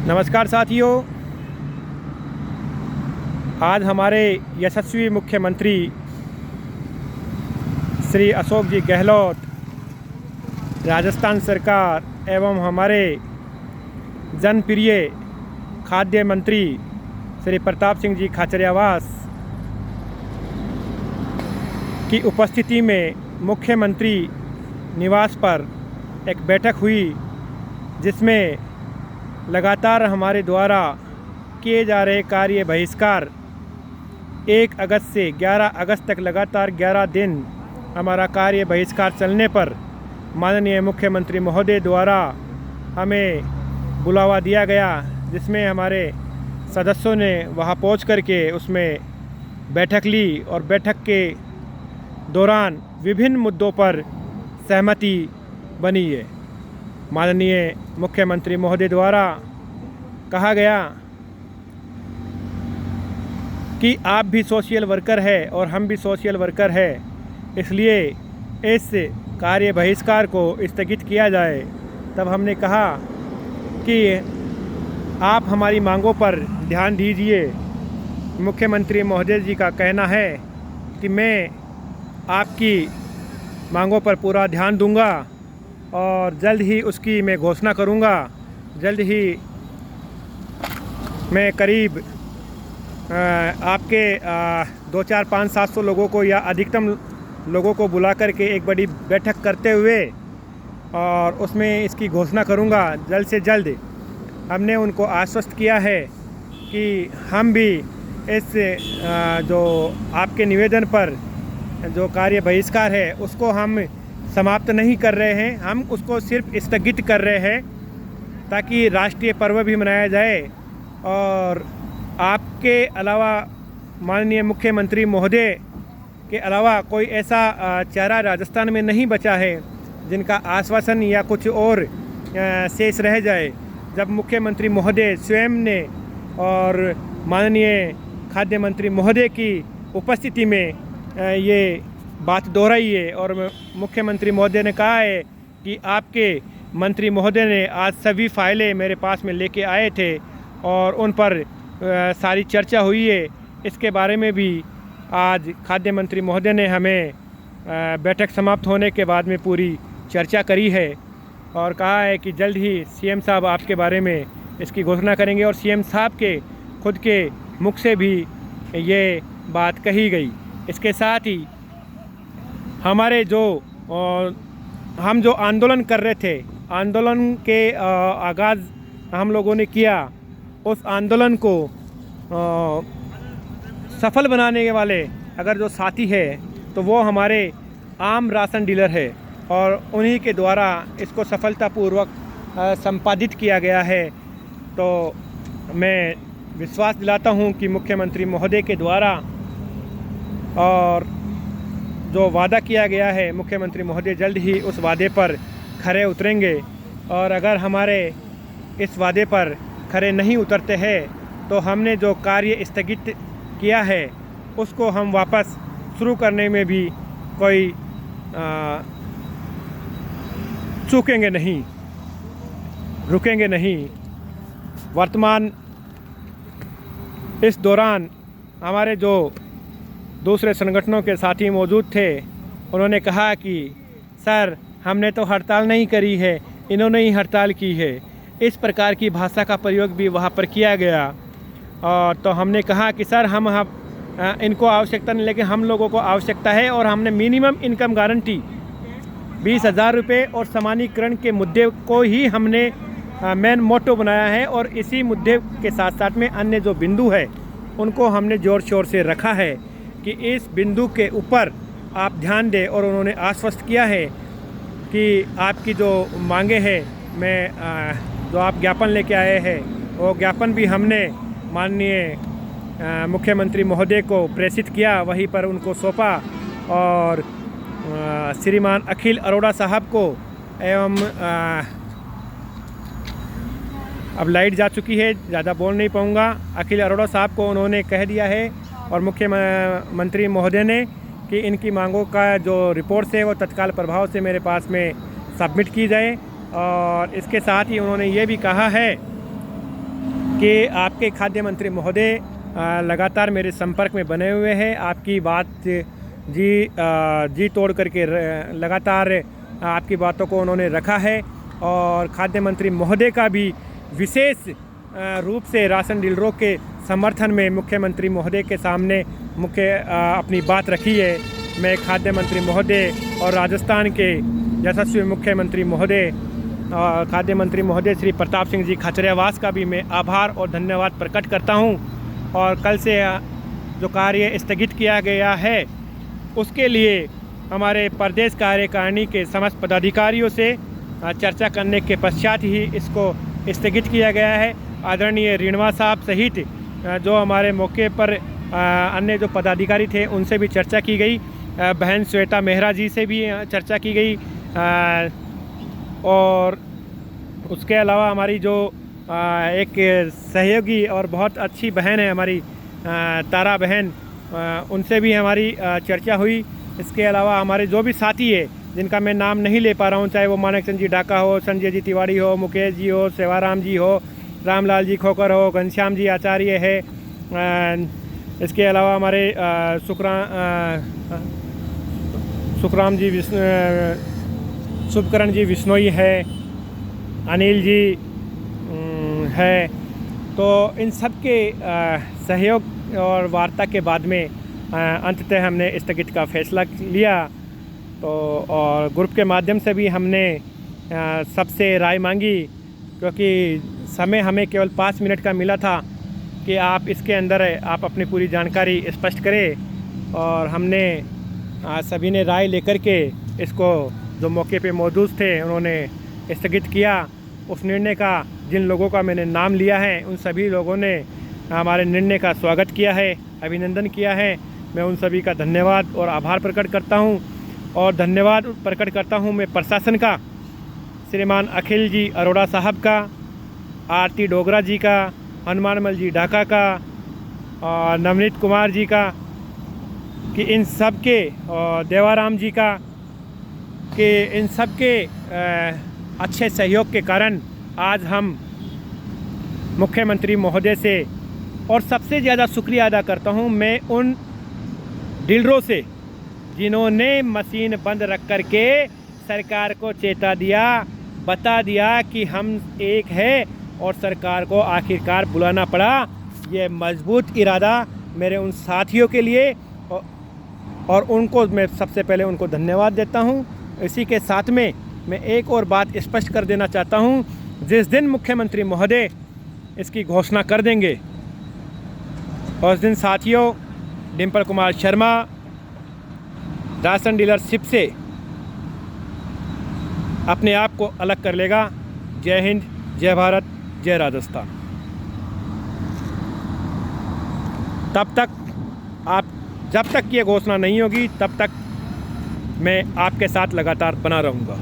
नमस्कार साथियों, आज हमारे यशस्वी मुख्यमंत्री श्री अशोक जी गहलोत, राजस्थान सरकार एवं हमारे जनप्रिय खाद्य मंत्री श्री प्रताप सिंह जी खाचरियावास की उपस्थिति में मुख्यमंत्री निवास पर एक बैठक हुई, जिसमें लगातार हमारे द्वारा किए जा रहे कार्य बहिष्कार 1 अगस्त से 11 अगस्त तक लगातार 11 दिन हमारा कार्य बहिष्कार चलने पर माननीय मुख्यमंत्री महोदय द्वारा हमें बुलावा दिया गया, जिसमें हमारे सदस्यों ने वहां पहुंच करके उसमें बैठक ली और बैठक के दौरान विभिन्न मुद्दों पर सहमति बनी है। माननीय मुख्यमंत्री महोदय द्वारा कहा गया कि आप भी सोशल वर्कर है और हम भी सोशल वर्कर है, इसलिए इस कार्य बहिष्कार को स्थगित किया जाए। तब हमने कहा कि आप हमारी मांगों पर ध्यान दीजिए। मुख्यमंत्री महोदय जी का कहना है कि मैं आपकी मांगों पर पूरा ध्यान दूंगा और जल्द ही उसकी मैं घोषणा करूंगा। जल्द ही मैं करीब आपके 2, 4, 5, 700 लोगों को या अधिकतम लोगों को बुला करके एक बड़ी बैठक करते हुए और उसमें इसकी घोषणा करूंगा जल्द से जल्द। हमने उनको आश्वस्त किया है कि हम भी इस जो आपके निवेदन पर जो कार्य बहिष्कार है उसको हम समाप्त नहीं कर रहे हैं, हम उसको सिर्फ स्थगित कर रहे हैं ताकि राष्ट्रीय पर्व भी मनाया जाए। और आपके अलावा माननीय मुख्यमंत्री महोदय के अलावा कोई ऐसा चेहरा राजस्थान में नहीं बचा है जिनका आश्वासन या कुछ और शेष रह जाए। जब मुख्यमंत्री महोदय स्वयं ने और माननीय खाद्य मंत्री महोदय की उपस्थिति में ये बात दोहराई है और मुख्यमंत्री महोदय ने कहा है कि आपके मंत्री महोदय ने आज सभी फाइलें मेरे पास में लेके आए थे और उन पर सारी चर्चा हुई है। इसके बारे में भी आज खाद्य मंत्री महोदय ने हमें बैठक समाप्त होने के बाद में पूरी चर्चा करी है और कहा है कि जल्द ही सीएम साहब आपके बारे में इसकी घोषणा करेंगे और सीएम साहब के खुद के मुख से भी ये बात कही गई। इसके साथ ही हमारे हम जो आंदोलन कर रहे थे, आंदोलन के आगाज़ हम लोगों ने किया, उस आंदोलन को सफल बनाने वाले अगर जो साथी है तो वो हमारे आम राशन डीलर है और उन्हीं के द्वारा इसको सफलतापूर्वक संपादित किया गया है। तो मैं विश्वास दिलाता हूं कि मुख्यमंत्री महोदय के द्वारा और जो वादा किया गया है, मुख्यमंत्री महोदय जल्द ही उस वादे पर खरे उतरेंगे और अगर हमारे इस वादे पर खरे नहीं उतरते हैं तो हमने जो कार्य स्थगित किया है उसको हम वापस शुरू करने में भी कोई चूकेंगे नहीं, रुकेंगे नहीं। वर्तमान इस दौरान हमारे जो दूसरे संगठनों के साथी मौजूद थे, उन्होंने कहा कि सर हमने तो हड़ताल नहीं करी है, इन्होंने ही हड़ताल की है। इस प्रकार की भाषा का प्रयोग भी वहाँ पर किया गया और तो हमने कहा कि सर हम इनको आवश्यकता नहीं, लेकिन हम लोगों को आवश्यकता है और हमने मिनिमम इनकम गारंटी 20,000 रुपये और समानीकरण के मुद्दे को ही हमने मेन मोटो बनाया है और इसी मुद्दे के साथ साथ में अन्य जो बिंदु है उनको हमने ज़ोर शोर से रखा है कि इस बिंदु के ऊपर आप ध्यान दें। और उन्होंने आश्वस्त किया है कि आपकी जो मांगे हैं, मैं जो आप ज्ञापन लेके आए हैं वो ज्ञापन भी हमने माननीय मुख्यमंत्री महोदय को प्रेषित किया, वहीं पर उनको सौंपा और श्रीमान अखिल अरोड़ा साहब को एवं अब लाइट जा चुकी है, ज़्यादा बोल नहीं पाऊँगा। अखिल अरोड़ा साहब को उन्होंने कह दिया है और मुख्यमंत्री महोदय ने कि इनकी मांगों का जो रिपोर्ट है वो तत्काल प्रभाव से मेरे पास में सबमिट की जाए। और इसके साथ ही उन्होंने ये भी कहा है कि आपके खाद्य मंत्री महोदय लगातार मेरे संपर्क में बने हुए हैं। आपकी बात जी तोड़ करके लगातार आपकी बातों को उन्होंने रखा है और खाद्य मंत्री महोदय का भी विशेष रूप से राशन डीलरों के समर्थन में मुख्यमंत्री महोदय के सामने अपनी बात रखी है। मैं खाद्य मंत्री महोदय और राजस्थान के यशस्वी मुख्यमंत्री महोदय खाद्य मंत्री महोदय श्री प्रताप सिंह जी खाचरियावास का भी मैं आभार और धन्यवाद प्रकट करता हूं। और कल से जो कार्य स्थगित किया गया है उसके लिए हमारे प्रदेश कार्यकारिणी के समस्त पदाधिकारियों से चर्चा करने के पश्चात ही इसको स्थगित किया गया है। आदरणीय रीणवा साहब सहित जो हमारे मौके पर अन्य जो पदाधिकारी थे उनसे भी चर्चा की गई। बहन श्वेता मेहरा जी से भी चर्चा की गई और उसके अलावा हमारी जो एक सहयोगी और बहुत अच्छी बहन है हमारी तारा बहन, उनसे भी हमारी चर्चा हुई। इसके अलावा हमारे जो भी साथी है जिनका मैं नाम नहीं ले पा रहा हूँ, चाहे वो मानक चंद जी डाका हो, संजय जी तिवारी हो, मुकेश जी हो, सेवाराम जी हो, रामलाल जी खोकर हो, घनश्याम जी आचार्य है, इसके अलावा हमारे सुखराम जी शुभकरण जी विश्नोई है, अनिल जी है। तो इन सब के सहयोग और वार्ता के बाद में अंततः हमने स्थगित का फैसला लिया। तो और ग्रुप के माध्यम से भी हमने सबसे राय मांगी, क्योंकि समय हमें केवल 5 मिनट का मिला था कि आप इसके अंदर आप अपनी पूरी जानकारी स्पष्ट करें। और हमने सभी ने राय लेकर के इसको जो मौके पे मौजूद थे उन्होंने स्थगित किया। उस निर्णय का जिन लोगों का मैंने नाम लिया है उन सभी लोगों ने हमारे निर्णय का स्वागत किया है, अभिनंदन किया है। मैं उन सभी का धन्यवाद और आभार प्रकट करता हूं। और धन्यवाद प्रकट करता हूं मैं प्रशासन का, श्रीमान अखिल जी अरोड़ा साहब का, आरती डोगरा जी का, हनुमानमल जी ढाका का और नवनीत कुमार जी का, कि इन सब के और देवाराम जी का, कि इन सब के अच्छे सहयोग के कारण आज हम मुख्यमंत्री महोदय से, और सबसे ज़्यादा शुक्रिया अदा करता हूं मैं उन डीलरों से जिन्होंने मशीन बंद रख कर के सरकार को चेता दिया, बता दिया कि हम एक है और सरकार को आखिरकार बुलाना पड़ा। ये मजबूत इरादा मेरे उन साथियों के लिए और उनको मैं सबसे पहले उनको धन्यवाद देता हूं। इसी के साथ में मैं एक और बात स्पष्ट कर देना चाहता हूं, जिस दिन मुख्यमंत्री महोदय इसकी घोषणा कर देंगे और उस दिन साथियों डिम्पल कुमार शर्मा राशन डीलरशिप से अपने आप को अलग कर लेगा। जय हिंद, जय भारत, जय राजस्थान। तब तक जब तक ये घोषणा नहीं होगी तब तक मैं आपके साथ लगातार बना रहूँगा।